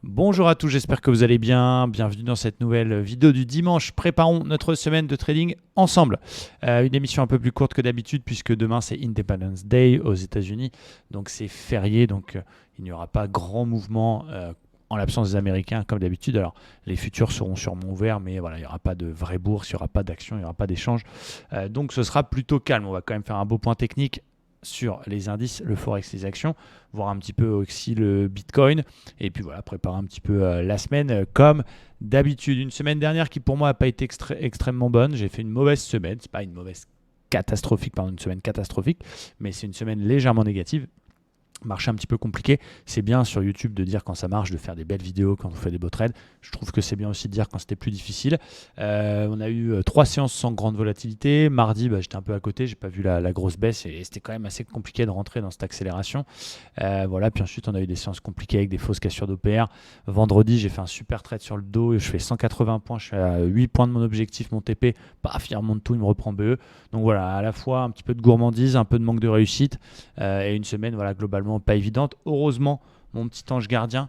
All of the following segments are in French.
Bonjour à tous, j'espère que vous allez bien. Bienvenue dans cette nouvelle vidéo du dimanche. Préparons notre semaine de trading ensemble. Une émission un peu plus courte que d'habitude puisque demain c'est Independence Day aux États-Unis. Donc c'est férié, donc il n'y aura pas grand mouvement en l'absence des Américains comme d'habitude. Alors les futurs seront sûrement ouverts, mais voilà, il n'y aura pas de vraie bourse, il n'y aura pas d'action, il n'y aura pas d'échange. Donc ce sera plutôt calme. On va quand même faire un beau point technique sur les indices, le forex, les actions, voir un petit peu aussi le Bitcoin, et puis voilà, préparer un petit peu la semaine comme d'habitude. Une semaine dernière qui pour moi n'a pas été extrêmement bonne. J'ai fait une mauvaise semaine, c'est pas une mauvaise catastrophique, pardon, une semaine catastrophique, mais c'est une semaine légèrement négative. Marché un petit peu compliqué. C'est bien sur YouTube de dire quand ça marche, de faire des belles vidéos quand on fait des beaux trades. Je trouve que c'est bien aussi de dire quand c'était plus difficile. On a eu 3 séances sans grande volatilité. Mardi, j'étais un peu à côté, j'ai pas vu la grosse baisse et c'était quand même assez compliqué de rentrer dans cette accélération. Voilà. Puis ensuite, on a eu des séances compliquées avec des fausses cassures d'OPR. Vendredi, j'ai fait un super trade sur le dos et je fais 180 points. Je suis à 8 points de mon objectif, mon TP. Paf, il remonte tout, il me reprend BE. Donc voilà, à la fois un petit peu de gourmandise, un peu de manque de réussite et une semaine voilà, globalement pas évidente. Heureusement, mon petit ange gardien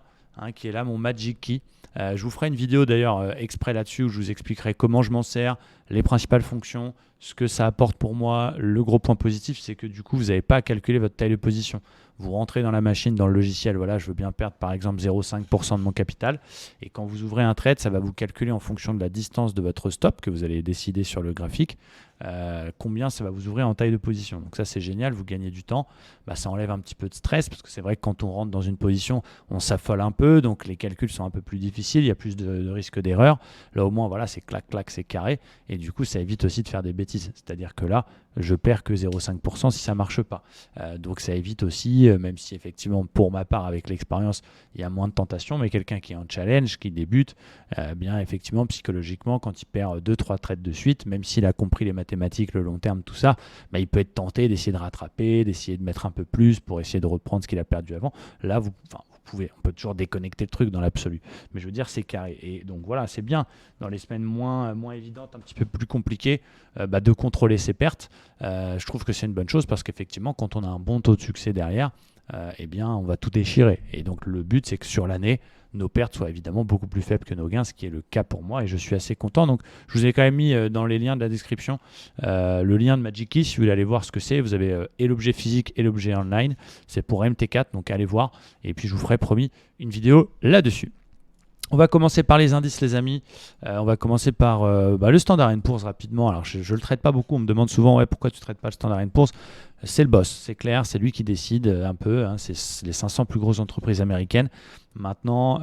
qui est là, mon Magic Key. Je vous ferai une vidéo d'ailleurs exprès là-dessus où je vous expliquerai comment je m'en sers, les principales fonctions, ce que ça apporte pour moi. Le gros point positif, c'est que du coup, vous n'avez pas à calculer votre taille de position. Vous rentrez dans la machine, dans le logiciel, voilà, je veux bien perdre par exemple 0,5% de mon capital. Et quand vous ouvrez un trade, ça va vous calculer en fonction de la distance de votre stop que vous allez décider sur le graphique, combien ça va vous ouvrir en taille de position. Donc ça, c'est génial, vous gagnez du temps. Ça enlève un petit peu de stress parce que c'est vrai que quand on rentre dans une position, on s'affole un peu, donc les calculs sont un peu plus difficiles, il y a plus de risque d'erreur. Là, au moins, voilà, c'est clac, clac, c'est carré. Et du coup, ça évite aussi de faire des bêtises. C'est-à-dire que là, je perds que 0,5% si ça ne marche pas. Donc ça évite aussi, même si effectivement, pour ma part, avec l'expérience, il y a moins de tentation, mais quelqu'un qui est en challenge, qui débute, bien effectivement, psychologiquement, quand il perd 2-3 trades de suite, même s'il a compris les mathématiques, le long terme, tout ça, il peut être tenté d'essayer de rattraper, d'essayer de mettre un peu plus pour essayer de reprendre ce qu'il a perdu avant. Là, on peut toujours déconnecter le truc dans l'absolu. Mais je veux dire, c'est carré. Et donc voilà, c'est bien dans les semaines moins évidentes, un petit peu plus compliquées, de contrôler ses pertes. Je trouve que c'est une bonne chose parce qu'effectivement, quand on a un bon taux de succès derrière, on va tout déchirer. Et donc le but, c'est que sur l'année, nos pertes soient évidemment beaucoup plus faibles que nos gains, ce qui est le cas pour moi et je suis assez content. Donc je vous ai quand même mis dans les liens de la description le lien de Magic Key si vous voulez aller voir ce que c'est. Vous avez et l'objet physique et l'objet online. C'est pour MT4, donc allez voir. Et puis je vous ferai promis une vidéo là-dessus. On va commencer par les indices, les amis. On va commencer par le Standard & Poor's rapidement. Alors, je ne le traite pas beaucoup. On me demande souvent pourquoi tu ne traites pas le Standard & Poor's. C'est le boss, c'est clair. C'est lui qui décide un peu. C'est les 500 plus grosses entreprises américaines. Maintenant,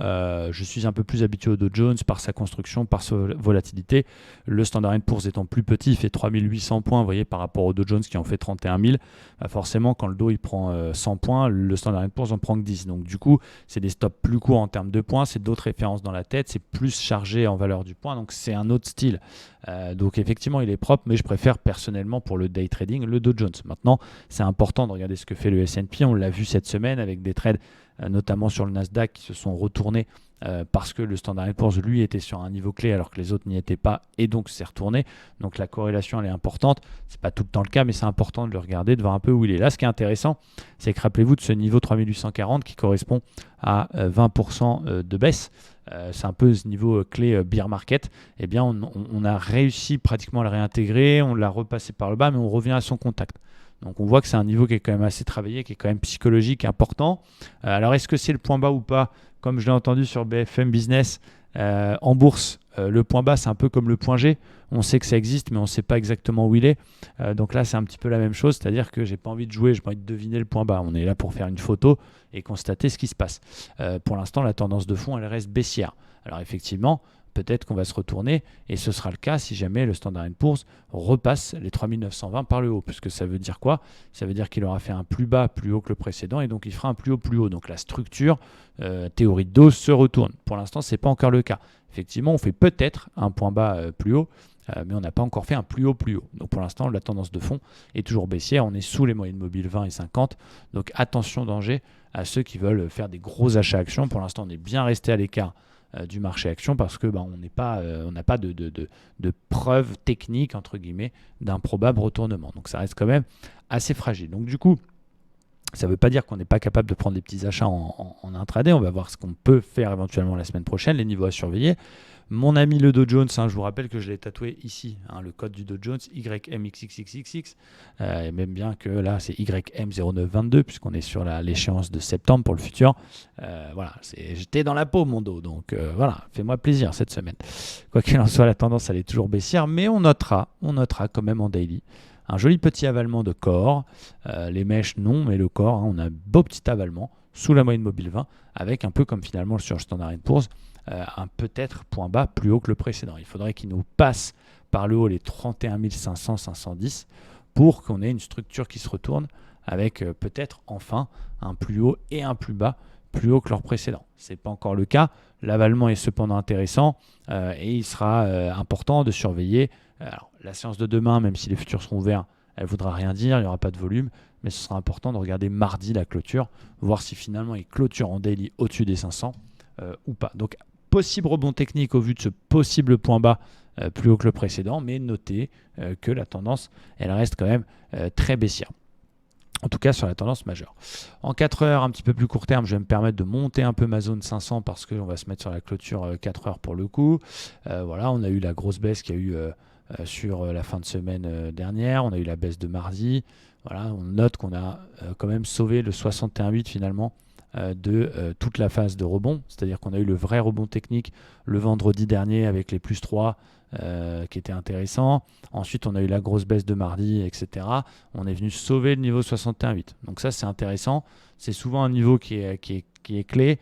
je suis un peu plus habitué au Dow Jones par sa construction, par sa volatilité. Le Standard & Poor's étant plus petit, il fait 3800 points, vous voyez, par rapport au Dow Jones qui en fait 31 000. Forcément, quand le Dow il prend 100 points, le Standard & Poor's en prend que 10. Donc du coup, c'est des stops plus courts en termes de points, c'est d'autres références dans la tête, c'est plus chargé en valeur du point, donc c'est un autre style. Donc effectivement, il est propre, mais je préfère personnellement pour le day trading le Dow Jones. Maintenant, c'est important de regarder ce que fait le S&P. On l'a vu cette semaine avec des trades notamment sur le Nasdaq qui se sont retournés parce que le Standard & Poor's lui était sur un niveau clé alors que les autres n'y étaient pas et donc s'est retourné. Donc la corrélation elle est importante. C'est pas tout le temps le cas mais c'est important de le regarder, de voir un peu où il est. Là ce qui est intéressant c'est que rappelez-vous de ce niveau 3840 qui correspond à 20% de baisse. C'est un peu ce niveau clé bear market. Eh bien on a réussi pratiquement à le réintégrer, on l'a repassé par le bas mais on revient à son contact. Donc on voit que c'est un niveau qui est quand même assez travaillé, qui est quand même psychologique, important. Alors est-ce que c'est le point bas ou pas? Comme je l'ai entendu sur BFM Business, en bourse, le point bas c'est un peu comme le point G. On sait que ça existe mais on ne sait pas exactement où il est. Donc là c'est un petit peu la même chose, c'est-à-dire que j'ai pas envie de jouer, j'ai pas envie de deviner le point bas. On est là pour faire une photo et constater ce qui se passe. Pour l'instant la tendance de fond elle reste baissière. Alors effectivement, peut-être qu'on va se retourner et ce sera le cas si jamais le Standard & Poor's repasse les 3920 par le haut. Puisque ça veut dire quoi? Ça veut dire qu'il aura fait un plus bas plus haut que le précédent et donc il fera un plus haut plus haut. Donc la structure théorie de dose se retourne. Pour l'instant, ce n'est pas encore le cas. Effectivement, on fait peut-être un point bas plus haut, mais on n'a pas encore fait un plus haut plus haut. Donc pour l'instant, la tendance de fond est toujours baissière. On est sous les moyennes mobiles 20 et 50. Donc attention danger à ceux qui veulent faire des gros achats actions. Pour l'instant, on est bien resté à l'écart du marché action parce que on n'a pas de preuves techniques entre guillemets d'un probable retournement. Donc ça reste quand même assez fragile. Donc du coup, Ça ne veut pas dire qu'on n'est pas capable de prendre des petits achats en intraday. On va voir ce qu'on peut faire éventuellement la semaine prochaine, les niveaux à surveiller. Mon ami le Dow Jones, je vous rappelle que je l'ai tatoué ici, le code du Dow Jones, YMXXXX, et même bien que là c'est YM0922 puisqu'on est sur l'échéance de septembre pour le futur. Voilà, j'étais dans la peau mon dos, donc voilà, fais-moi plaisir cette semaine. Quoi qu'il en soit, la tendance elle est toujours baissière, mais on notera quand même en daily un joli petit avalement de corps. Les mèches non, mais le corps, on a un beau petit avalement sous la moyenne mobile 20, avec un peu comme finalement sur Standard & Poor's, un peut-être point bas plus haut que le précédent. Il faudrait qu'il nous passe par le haut les 31 500, 510 pour qu'on ait une structure qui se retourne avec peut-être enfin un plus haut et un plus bas plus haut que leur précédent. Ce n'est pas encore le cas. L'avalement est cependant intéressant et il sera important de surveiller. Alors, la séance de demain, même si les futurs seront ouverts, elle ne voudra rien dire, il n'y aura pas de volume, mais ce sera important de regarder mardi la clôture, voir si finalement il clôture en daily au-dessus des 500 ou pas. Donc, possible rebond technique au vu de ce possible point bas plus haut que le précédent, mais notez que la tendance, elle reste quand même très baissière. En tout cas sur la tendance majeure. En 4 heures, un petit peu plus court terme, je vais me permettre de monter un peu ma zone 500 parce qu'on va se mettre sur la clôture 4 heures pour le coup. Voilà, on a eu la grosse baisse qu'il y a eu sur la fin de semaine dernière. On a eu la baisse de mardi. Voilà, on note qu'on a quand même sauvé le 61,8 finalement de toute la phase de rebond. C'est-à-dire qu'on a eu le vrai rebond technique le vendredi dernier avec les plus 3 qui était intéressant. Ensuite, on a eu la grosse baisse de mardi, etc. On est venu sauver le niveau 61,8. Donc ça, c'est intéressant. C'est souvent un niveau qui est clé,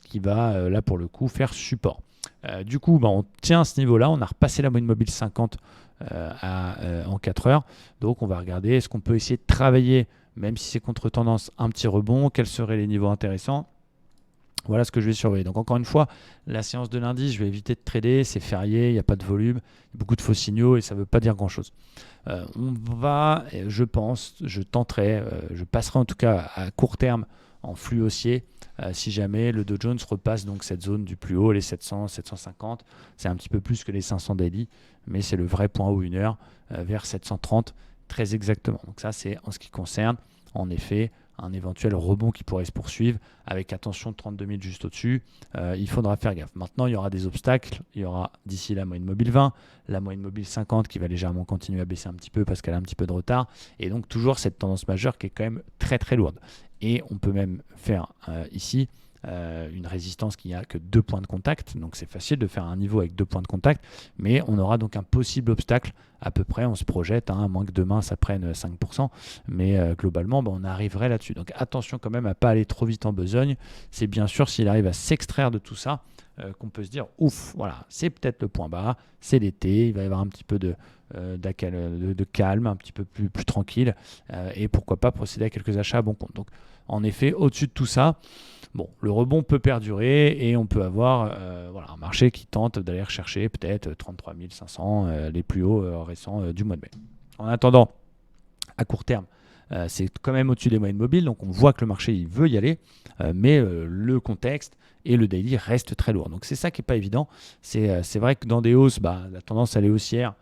qui va, là, pour le coup, faire support. Du coup, on tient ce niveau-là. On a repassé la moyenne mobile 50 en 4 heures. Donc, on va regarder, est-ce qu'on peut essayer de travailler, même si c'est contre-tendance, un petit rebond. Quels seraient les niveaux intéressants ? Voilà ce que je vais surveiller. Donc encore une fois, la séance de lundi, je vais éviter de trader, c'est férié, il n'y a pas de volume, il y a beaucoup de faux signaux et ça ne veut pas dire grand-chose. On va, je pense, je tenterai, je passerai en tout cas à court terme en flux haussier si jamais le Dow Jones repasse donc cette zone du plus haut, les 700, 750. C'est un petit peu plus que les 500 daily, mais c'est le vrai point haut 1 heure vers 730 très exactement. Donc ça, c'est en ce qui concerne, en effet, un éventuel rebond qui pourrait se poursuivre avec attention 32 000 juste au-dessus. Il faudra faire gaffe. Maintenant, il y aura des obstacles. Il y aura d'ici la moyenne mobile 20, la moyenne mobile 50 qui va légèrement continuer à baisser un petit peu parce qu'elle a un petit peu de retard. Et donc, toujours cette tendance majeure qui est quand même très très lourde. Et on peut même faire ici une résistance qui n'a que 2 points de contact. Donc, c'est facile de faire un niveau avec 2 points de contact. Mais on aura donc un possible obstacle à peu près, on se projette, à moins que demain ça prenne 5%, mais globalement on arriverait là-dessus. Donc attention quand même à ne pas aller trop vite en besogne. C'est bien sûr s'il arrive à s'extraire de tout ça qu'on peut se dire ouf, voilà, c'est peut-être le point bas, c'est l'été, il va y avoir un petit peu de calme, un petit peu plus tranquille, et pourquoi pas procéder à quelques achats à bon compte. Donc en effet, au-dessus de tout ça, le rebond peut perdurer et on peut avoir un marché qui tente d'aller rechercher peut-être 33 500, les plus hauts récents du mois de mai. En attendant, à court terme, c'est quand même au-dessus des moyennes mobiles, donc on voit que le marché il veut y aller, mais le contexte et le daily restent très lourds. Donc c'est ça qui n'est pas évident. C'est vrai que dans des hausses, la tendance elle est haussière.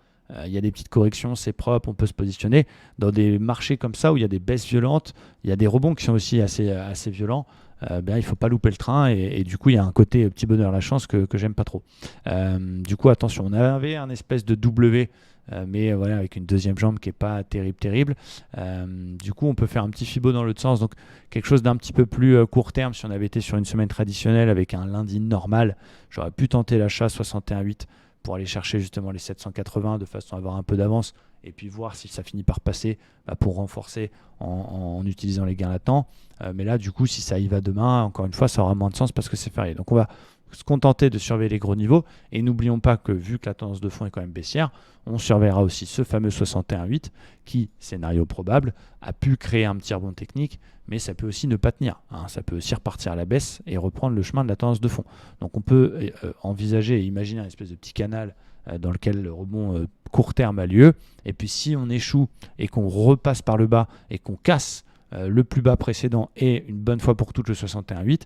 Il y a des petites corrections, c'est propre, on peut se positionner. Dans des marchés comme ça où il y a des baisses violentes, il y a des rebonds qui sont aussi assez violents. Il ne faut pas louper le train et du coup il y a un côté petit bonheur la chance que j'aime pas trop. Du coup attention, on avait un espèce de W mais voilà avec une deuxième jambe qui n'est pas terrible. Du coup on peut faire un petit fibo dans l'autre sens, donc quelque chose d'un petit peu plus court terme. Si on avait été sur une semaine traditionnelle avec un lundi normal, j'aurais pu tenter l'achat 61,8 pour aller chercher justement les 780 de façon à avoir un peu d'avance et puis voir si ça finit par passer pour renforcer en utilisant les gains latents. Mais là, du coup, si ça y va demain, encore une fois, ça aura moins de sens parce que c'est férié. Donc, on va se contenter de surveiller les gros niveaux. Et n'oublions pas que vu que la tendance de fond est quand même baissière, on surveillera aussi ce fameux 61,8 qui, scénario probable, a pu créer un petit rebond technique, mais ça peut aussi ne pas tenir. Ça peut aussi repartir à la baisse et reprendre le chemin de la tendance de fond. Donc, on peut envisager et imaginer un espèce de petit canal dans lequel le rebond court terme a lieu. Et puis si on échoue et qu'on repasse par le bas et qu'on casse le plus bas précédent et une bonne fois pour toutes le 61,8,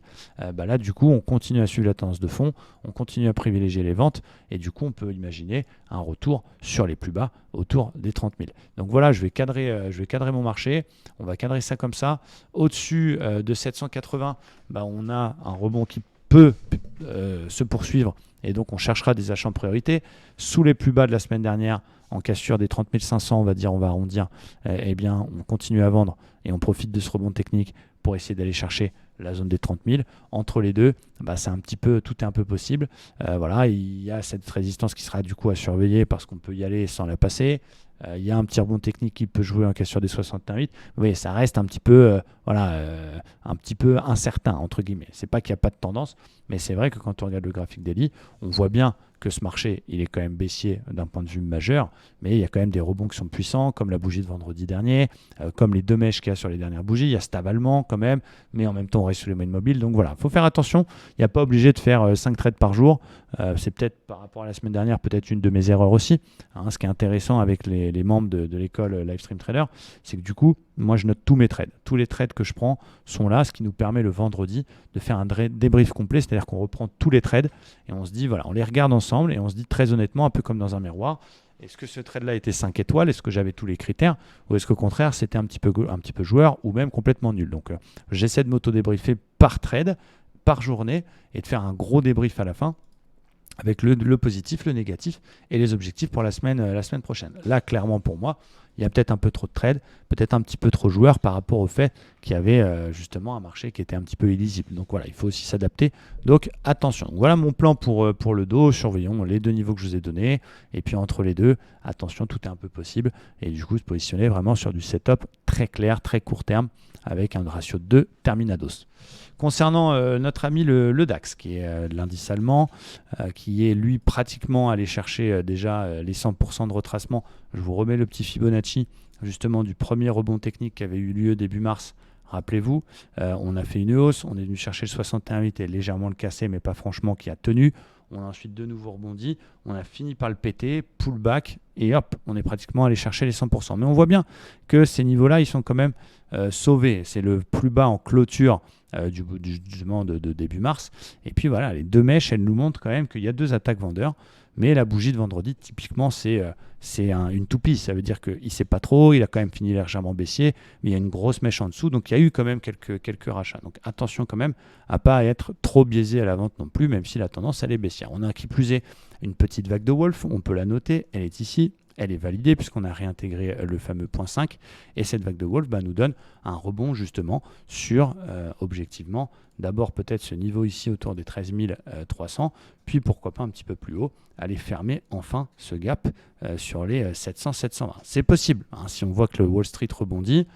là du coup on continue à suivre la tendance de fond, on continue à privilégier les ventes et du coup on peut imaginer un retour sur les plus bas autour des 30 000. Donc voilà, je vais cadrer mon marché, on va cadrer ça comme ça. Au-dessus de 780, on a un rebond qui peut se poursuivre et donc on cherchera des achats en priorité. Sous les plus bas de la semaine dernière, en cassure des 30 500, on va arrondir, on continue à vendre et on profite de ce rebond technique pour essayer d'aller chercher la zone des 30 000. Entre les deux, tout est un peu possible. Il y a cette résistance qui sera du coup à surveiller parce qu'on peut y aller sans la passer. Il y a un petit rebond technique qui peut jouer en cassure des 61,8. Oui, ça reste un petit peu incertain, entre guillemets. C'est pas qu'il n'y a pas de tendance, mais c'est vrai que quand on regarde le graphique daily, on voit bien que ce marché, il est quand même baissier d'un point de vue majeur, mais il y a quand même des rebonds qui sont puissants, comme la bougie de vendredi dernier, comme les deux mèches qu'il y a sur les dernières bougies. Il y a cet avalement quand même, mais en même temps, on reste sur les moyennes mobiles. Donc voilà, il faut faire attention. Il n'y a pas obligé de faire 5 trades par jour. C'est peut-être par rapport à la semaine dernière, peut-être une de mes erreurs aussi. Ce qui est intéressant avec les membres de l'école Livestream Trader, c'est que du coup, moi, je note tous mes trades. Tous les trades que je prends sont là, ce qui nous permet le vendredi de faire un débrief complet, c'est-à-dire qu'on reprend tous les trades et on se dit, on les regarde ensemble et on se dit très honnêtement, un peu comme dans un miroir, est-ce que ce trade-là était 5 étoiles? Est-ce que j'avais tous les critères? Ou est-ce qu'au contraire, c'était un petit peu joueur ou même complètement nul? Donc, j'essaie de m'auto-débriefer par trade, par journée et de faire un gros débrief à la fin avec le positif, le négatif et les objectifs pour la semaine prochaine. Là, clairement pour moi, il y a peut-être un peu trop de trades, peut-être un petit peu trop joueurs par rapport au fait qu'il y avait justement un marché qui était un petit peu illisible. Donc voilà, il faut aussi s'adapter. Donc attention. Donc, voilà mon plan pour le dos. Surveillons les deux niveaux que je vous ai donnés. Et puis entre les deux, attention, tout est un peu possible. Et du coup, se positionner vraiment sur du setup très clair, très court terme, avec un ratio de 2 terminados. Concernant notre ami le DAX, qui est l'indice allemand, qui est lui pratiquement allé chercher déjà les 100% de retracement. Je vous remets le petit Fibonacci justement du premier rebond technique qui avait eu lieu début mars. Rappelez-vous, on a fait une hausse, on est venu chercher le 61,8 et légèrement le casser, mais pas franchement qui a tenu. On a ensuite de nouveau rebondi, on a fini par le péter, pullback, et hop, on est pratiquement allé chercher les 100%. Mais on voit bien que ces niveaux-là, ils sont quand même sauvés. C'est le plus bas en clôture du de début mars. Et puis voilà, les deux mèches, elles nous montrent quand même qu'il y a deux attaques vendeurs. Mais la bougie de vendredi, typiquement, c'est une toupie. Ça veut dire qu'il ne sait pas trop, il a quand même fini légèrement baissier, mais il y a une grosse mèche en dessous. Donc il y a eu quand même quelques rachats. Donc attention quand même à ne pas être trop biaisé à la vente non plus, même si la tendance, elle est baissière. On a qui plus est une petite vague de Wolf, on peut la noter, elle est ici. Elle est validée puisqu'on a réintégré le fameux point 5 et cette vague de Wolf nous donne un rebond justement sur objectivement d'abord peut-être ce niveau ici autour des 13 300 puis pourquoi pas un petit peu plus haut aller fermer enfin ce gap sur les 700-720. C'est possible, si on voit que le Wall Street rebondit,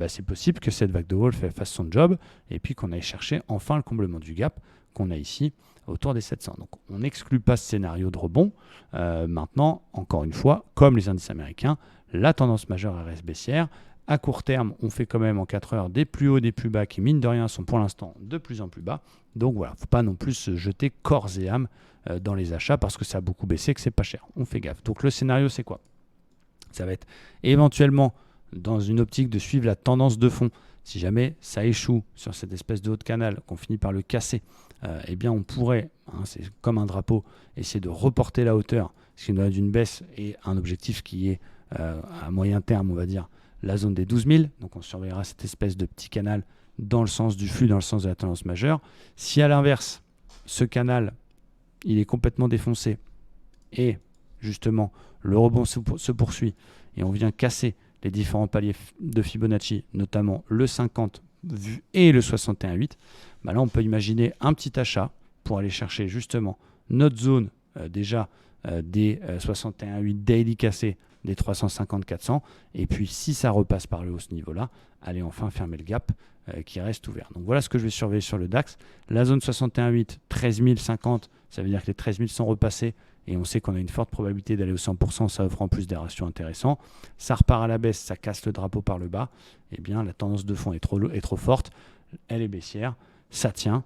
c'est possible que cette vague de Wolf fasse son job et puis qu'on aille chercher enfin le comblement du gap qu'on a ici autour des 700. Donc on n'exclut pas ce scénario de rebond. Maintenant, encore une fois, comme les indices américains, la tendance majeure reste baissière. À court terme, on fait quand même en 4 heures des plus hauts, des plus bas qui, mine de rien, sont pour l'instant de plus en plus bas. Donc voilà, il ne faut pas non plus se jeter corps et âme dans les achats parce que ça a beaucoup baissé, que c'est pas cher. On fait gaffe. Donc le scénario, c'est quoi? Ça va être éventuellement dans une optique de suivre la tendance de fond. Si jamais ça échoue sur cette espèce de haut de canal, qu'on finit par le casser, on pourrait, c'est comme un drapeau, essayer de reporter la hauteur, ce qui nous donne une baisse et un objectif qui est à moyen terme, on va dire, la zone des 12 000. Donc on surveillera cette espèce de petit canal dans le sens du flux, dans le sens de la tendance majeure. Si à l'inverse, ce canal, il est complètement défoncé et justement le rebond se poursuit et on vient casser les différents paliers de Fibonacci, notamment le 50 et le 61,8, là on peut imaginer un petit achat pour aller chercher justement notre zone déjà des 61,8 daily cassés des 350-400 et puis si ça repasse par le haut ce niveau-là, allez enfin fermer le gap qui reste ouvert. Donc voilà ce que je vais surveiller sur le DAX. La zone 61,8, 13 050, ça veut dire que les 13 000 sont repassés et on sait qu'on a une forte probabilité d'aller au 100%, ça offre en plus des ratios intéressants. Ça repart à la baisse, ça casse le drapeau par le bas, la tendance de fond est trop forte, elle est baissière, ça tient,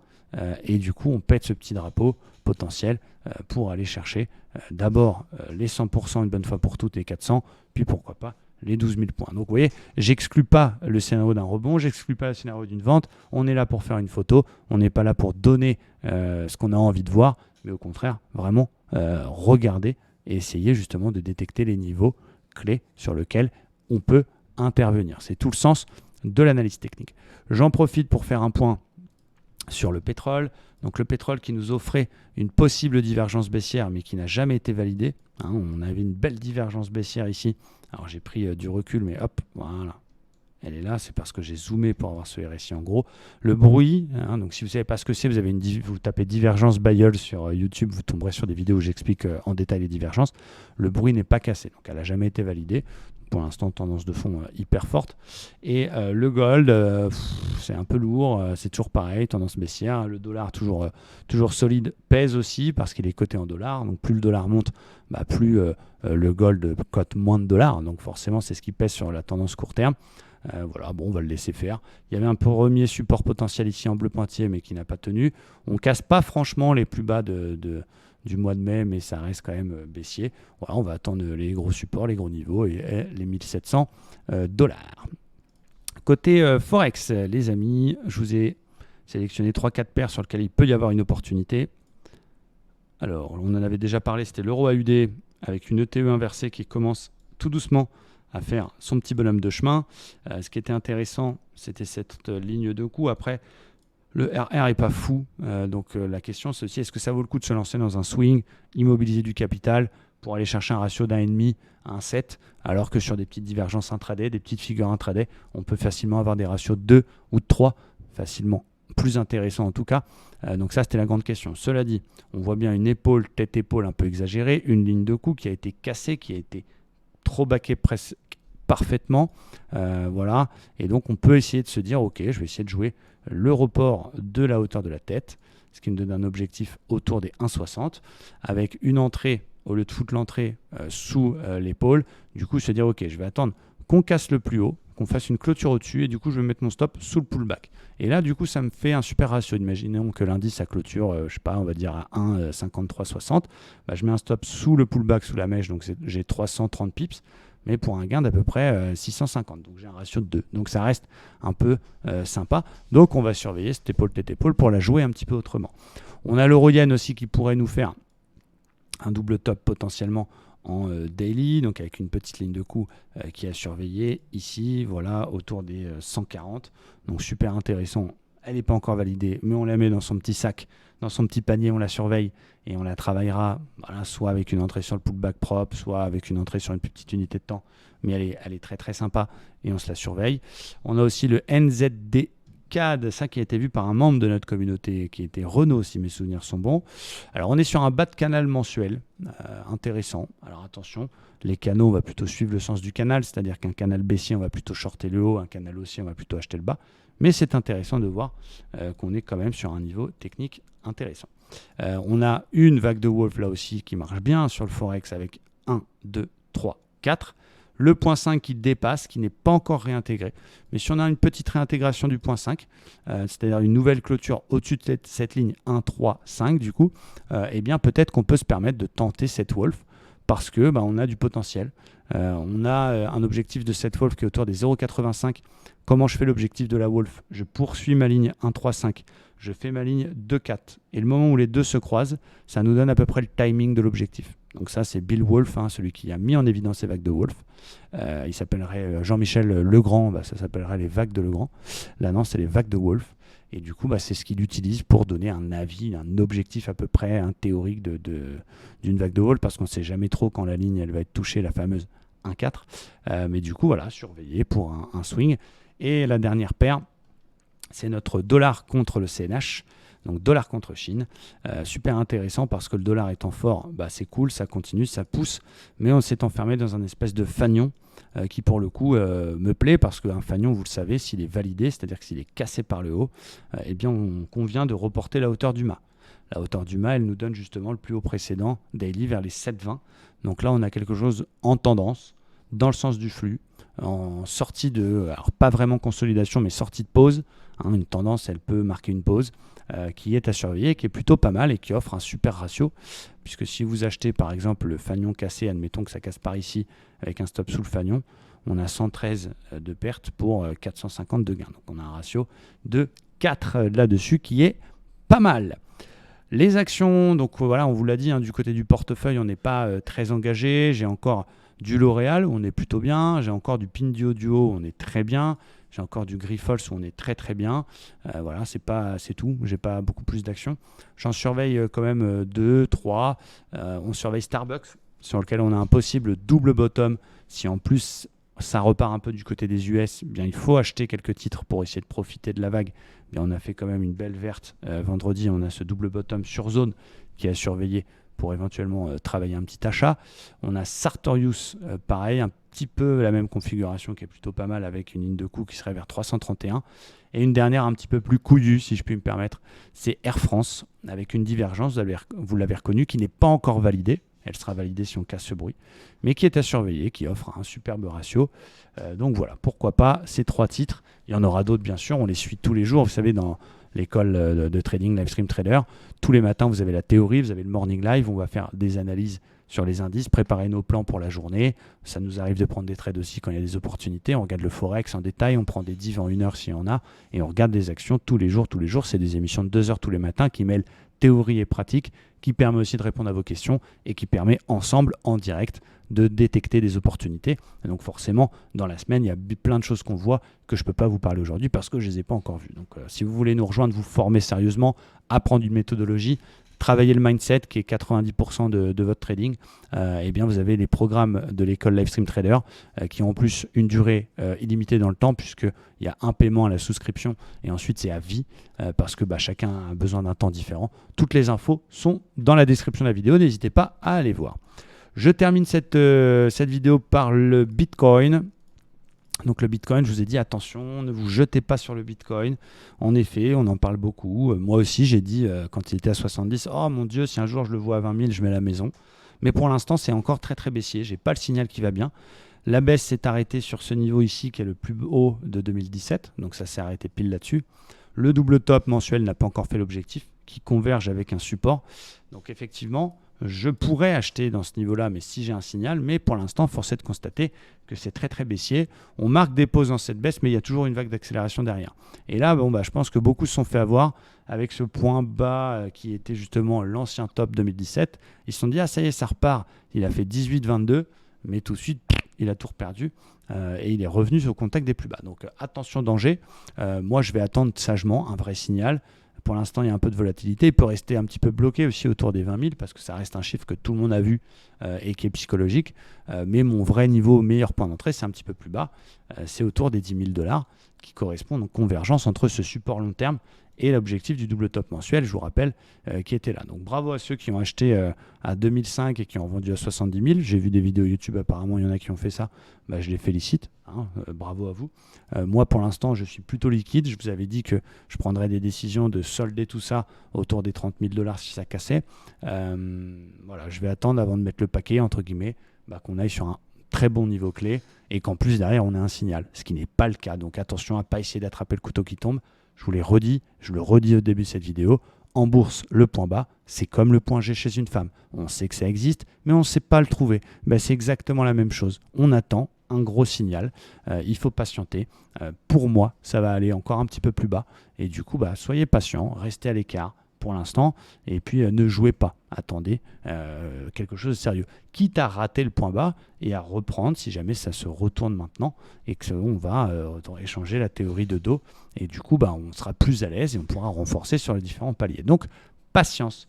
et du coup on pète ce petit drapeau potentiel pour aller chercher d'abord les 100% une bonne fois pour toutes et 400, puis pourquoi pas les 12 000 points. Donc vous voyez, j'exclus pas le scénario d'un rebond, j'exclus pas le scénario d'une vente. On est là pour faire une photo, on n'est pas là pour donner ce qu'on a envie de voir, mais au contraire, vraiment regarder et essayer justement de détecter les niveaux clés sur lesquels on peut intervenir. C'est tout le sens de l'analyse technique. J'en profite pour faire un point sur le pétrole. Donc le pétrole qui nous offrait une possible divergence baissière, mais qui n'a jamais été validée. On avait une belle divergence baissière ici. Alors j'ai pris du recul, mais hop, voilà. Elle est là, c'est parce que j'ai zoomé pour avoir ce RSI en gros. Le bruit, donc si vous ne savez pas ce que c'est, vous tapez divergence Bayol sur YouTube, vous tomberez sur des vidéos où j'explique en détail les divergences. Le bruit n'est pas cassé, donc elle n'a jamais été validée. Pour l'instant, tendance de fond hyper forte. Et le gold, c'est un peu lourd, c'est toujours pareil, tendance baissière. Le dollar toujours solide, pèse aussi parce qu'il est coté en dollars. Donc plus le dollar monte, plus le gold cote moins de dollars. Donc forcément, c'est ce qui pèse sur la tendance court terme. Voilà, bon, on va le laisser faire. Il y avait un premier support potentiel ici en bleu pointillé, mais qui n'a pas tenu. On ne casse pas franchement les plus bas du mois de mai, mais ça reste quand même baissier. Voilà, on va attendre les gros supports, les gros niveaux et les 1700 dollars. Côté Forex, les amis, je vous ai sélectionné 3-4 paires sur lesquelles il peut y avoir une opportunité. Alors, on en avait déjà parlé, c'était l'euro AUD avec une ETE inversée qui commence tout doucement à faire son petit bonhomme de chemin. Ce qui était intéressant, c'était cette ligne de coup. Après, le RR n'est pas fou, donc la question c'est aussi est-ce que ça vaut le coup de se lancer dans un swing, immobiliser du capital pour aller chercher un ratio d'1,5 à 1,7, alors que sur des petites divergences intraday, des petites figures intraday, on peut facilement avoir des ratios de 2 ou de 3, facilement plus intéressants en tout cas. Donc ça c'était la grande question. Cela dit, on voit bien une épaule, tête-épaule un peu exagérée, une ligne de coup qui a été cassée, qui a été trop baquée presque parfaitement, voilà, et donc on peut essayer de se dire ok, je vais essayer de jouer le report de la hauteur de la tête, ce qui me donne un objectif autour des 1,60 avec une entrée, au lieu de foutre l'entrée sous l'épaule, du coup se dire ok, je vais attendre qu'on casse le plus haut, qu'on fasse une clôture au-dessus et du coup je vais mettre mon stop sous le pullback. Et là du coup ça me fait un super ratio. Imaginons que l'indice à clôture, je sais pas, on va dire à 1,5360, je mets un stop sous le pullback, sous la mèche, donc j'ai 330 pips, mais pour un gain d'à peu près 650. Donc j'ai un ratio de 2. Donc ça reste un peu sympa. Donc on va surveiller cette épaule tête épaule pour la jouer un petit peu autrement. On a l'euro yen aussi qui pourrait nous faire un double top potentiellement en daily, donc avec une petite ligne de coup qui a surveillé ici, voilà, autour des 140. Donc super intéressant. Elle n'est pas encore validée, mais on la met dans son petit sac, dans son petit panier, on la surveille et on la travaillera, voilà, soit avec une entrée sur le pullback propre, soit avec une entrée sur une petite unité de temps. Mais elle est très très sympa et on se la surveille. On a aussi le NZD CAD, ça qui a été vu par un membre de notre communauté qui était Renault, si mes souvenirs sont bons. Alors on est sur un bas de canal mensuel, intéressant. Alors attention, les canaux, on va plutôt suivre le sens du canal, c'est-à-dire qu'un canal baissier, on va plutôt shorter le haut, un canal haussier, on va plutôt acheter le bas. Mais c'est intéressant de voir qu'on est quand même sur un niveau technique intéressant. On a une vague de Wolf là aussi qui marche bien sur le Forex avec 1, 2, 3, 4. Le point 5 qui dépasse, qui n'est pas encore réintégré. Mais si on a une petite réintégration du point 5, c'est-à-dire une nouvelle clôture au-dessus de cette ligne 1, 3, 5 du coup, eh bien peut-être qu'on peut se permettre de tenter cette Wolf parce que on a du potentiel. On a un objectif de cette Wolf qui est autour des 0,85. Comment je fais l'objectif de la Wolf? Je poursuis ma ligne 1,35. Je fais ma ligne 2,4. Et le moment où les deux se croisent, ça nous donne à peu près le timing de l'objectif. Donc ça, c'est Bill Wolf, celui qui a mis en évidence ces vagues de Wolf. Il s'appellerait Jean-Michel Legrand, ça s'appellerait les vagues de Legrand. Là, non, c'est les vagues de Wolf. Et du coup, c'est ce qu'il utilise pour donner un avis, un objectif à peu près théorique d'une vague de Wolf, parce qu'on ne sait jamais trop quand la ligne elle va être touchée, la fameuse 1,4. Mais du coup, voilà, surveiller pour un swing. Et la dernière paire, c'est notre dollar contre le CNH. Donc dollar contre Chine, super intéressant parce que le dollar étant fort, c'est cool, ça continue, ça pousse, mais on s'est enfermé dans un espèce de fanion qui pour le coup me plaît parce qu'un fanion, vous le savez, s'il est validé, c'est-à-dire que s'il est cassé par le haut, eh bien on convient de reporter la hauteur du mât. La hauteur du mât, elle nous donne justement le plus haut précédent daily vers les 7,20. Donc là, on a quelque chose en tendance, dans le sens du flux, en sortie de, alors pas vraiment consolidation, mais sortie de pause. Une tendance, elle peut marquer une pause. Qui est à surveiller, qui est plutôt pas mal et qui offre un super ratio, puisque si vous achetez par exemple le fanion cassé, admettons que ça casse par ici avec un stop sous le fanion, on a 113 de pertes pour 450 de gains. Donc on a un ratio de 4 là-dessus qui est pas mal. Les actions, donc voilà, on vous l'a dit, du côté du portefeuille, on n'est pas très engagé. J'ai encore du L'Oréal, où on est plutôt bien. J'ai encore du Pinduo Duo, où on est très bien. J'ai encore du Grifols, où on est très très bien. Voilà, c'est tout. J'ai pas beaucoup plus d'actions. J'en surveille quand même 2, 3. On surveille Starbucks, sur lequel on a un possible double bottom. Si en plus ça repart un peu du côté des US, bien il faut acheter quelques titres pour essayer de profiter de la vague. Bien, on a fait quand même une belle verte vendredi. On a ce double bottom sur zone qui a surveillé pour éventuellement travailler un petit achat. On a Sartorius, pareil, un petit peu la même configuration qui est plutôt pas mal avec une ligne de coup qui serait vers 331. Et une dernière un petit peu plus couillue, si je puis me permettre, c'est Air France avec une divergence, vous l'avez reconnu, qui n'est pas encore validée. Elle sera validée si on casse ce bruit, mais qui est à surveiller, qui offre un superbe ratio. Donc voilà, pourquoi pas ces 3 titres. Il y en aura d'autres, bien sûr, on les suit tous les jours. Vous savez, dans l'école de trading Livestream Trader, tous les matins, vous avez la théorie, vous avez le morning live, on va faire des analyses sur les indices, préparer nos plans pour la journée. Ça nous arrive de prendre des trades aussi quand il y a des opportunités. On regarde le Forex en détail, on prend des divs en 1 heure s'il y en a, et on regarde des actions tous les jours. C'est des émissions de 2 heures tous les matins qui mêlent théorie et pratique, qui permet aussi de répondre à vos questions et qui permet ensemble, en direct, de détecter des opportunités. Et donc forcément, dans la semaine, il y a plein de choses qu'on voit que je ne peux pas vous parler aujourd'hui parce que je ne les ai pas encore vues. Donc si vous voulez nous rejoindre, vous former sérieusement, apprendre une méthodologie, travailler le mindset qui est 90% de votre trading, eh bien vous avez les programmes de l'école Livestream Trader qui ont en plus une durée illimitée dans le temps puisqu'il y a un paiement à la souscription et ensuite c'est à vie parce que chacun a besoin d'un temps différent. Toutes les infos sont dans la description de la vidéo, n'hésitez pas à aller voir. Je termine cette vidéo par le Bitcoin. Donc le Bitcoin, je vous ai dit attention, ne vous jetez pas sur le Bitcoin. En effet, on en parle beaucoup. Moi aussi, j'ai dit quand il était à 70, oh mon Dieu, si un jour je le vois à 20 000, je mets la maison. Mais pour l'instant, c'est encore très très baissier. J'ai pas le signal qui va bien. La baisse s'est arrêtée sur ce niveau ici qui est le plus haut de 2017. Donc ça s'est arrêté pile là-dessus. Le double top mensuel n'a pas encore fait l'objectif, qui converge avec un support. Donc effectivement, je pourrais acheter dans ce niveau-là, mais si j'ai un signal. Mais pour l'instant, force est de constater que c'est très très baissier. On marque des pauses dans cette baisse, mais il y a toujours une vague d'accélération derrière. Et là, je pense que beaucoup se sont fait avoir avec ce point bas qui était justement l'ancien top 2017. Ils se sont dit, ah ça y est, ça repart. Il a fait 18-22, mais tout de suite, il a tout perdu. Et il est revenu au contact des plus bas. Donc attention danger. Moi, je vais attendre sagement un vrai signal. Pour l'instant, il y a un peu de volatilité. Il peut rester un petit peu bloqué aussi autour des 20 000 parce que ça reste un chiffre que tout le monde a vu et qui est psychologique. Mais mon vrai niveau, meilleur point d'entrée, c'est un petit peu plus bas. C'est autour des 10 000 $ qui correspond donc convergence entre ce support long terme et l'objectif du double top mensuel, je vous rappelle, qui était là. Donc bravo à ceux qui ont acheté à 2005 et qui ont vendu à 70 000. J'ai vu des vidéos YouTube, apparemment il y en a qui ont fait ça. Je les félicite, bravo à vous. Moi pour l'instant je suis plutôt liquide. Je vous avais dit que je prendrais des décisions de solder tout ça autour des 30 000 $ si ça cassait. Voilà, je vais attendre avant de mettre le paquet, entre guillemets, qu'on aille sur un très bon niveau clé et qu'en plus derrière on ait un signal, ce qui n'est pas le cas. Donc attention à ne pas essayer d'attraper le couteau qui tombe. Je vous l'ai redit, je le redis au début de cette vidéo, en bourse, le point bas, c'est comme le point G chez une femme. On sait que ça existe, mais on ne sait pas le trouver. C'est exactement la même chose. On attend un gros signal, il faut patienter. Pour moi, ça va aller encore un petit peu plus bas. Et du coup, soyez patient, restez à l'écart pour l'instant, et puis ne jouez pas. Attendez quelque chose de sérieux. Quitte à rater le point bas et à reprendre si jamais ça se retourne maintenant et qu'on va échanger la théorie de dos. Et du coup, on sera plus à l'aise et on pourra renforcer sur les différents paliers. Donc, patience.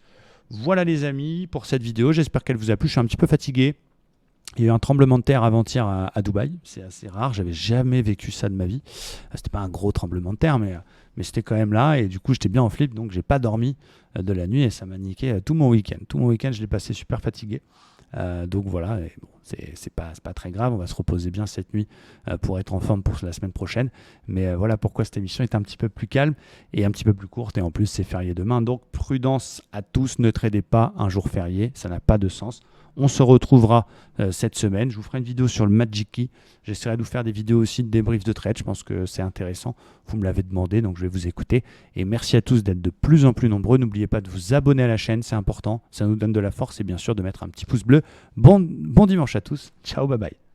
Voilà les amis pour cette vidéo. J'espère qu'elle vous a plu. Je suis un petit peu fatigué. Il y a eu un tremblement de terre avant-hier à Dubaï. C'est assez rare. J'avais jamais vécu ça de ma vie. C'était pas un gros tremblement de terre, mais c'était quand même là. Et du coup, j'étais bien en flip. Donc, j'ai pas dormi de la nuit et ça m'a niqué tout mon week-end. Tout mon week-end, je l'ai passé super fatigué. Donc voilà, et bon, c'est pas très grave, on va se reposer bien cette nuit pour être en forme pour la semaine prochaine. Mais voilà pourquoi cette émission est un petit peu plus calme et un petit peu plus courte. Et en plus, c'est férié demain. Donc prudence à tous, ne tradez pas un jour férié, ça n'a pas de sens. On se retrouvera cette semaine. Je vous ferai une vidéo sur le Magic Key. J'essaierai de vous faire des vidéos aussi de débriefs de trade. Je pense que c'est intéressant. Vous me l'avez demandé, donc je vais vous écouter. Et merci à tous d'être de plus en plus nombreux. N'oubliez pas de vous abonner à la chaîne, c'est important. Ça nous donne de la force et bien sûr de mettre un petit pouce bleu. Bon dimanche à tous. Ciao, bye bye.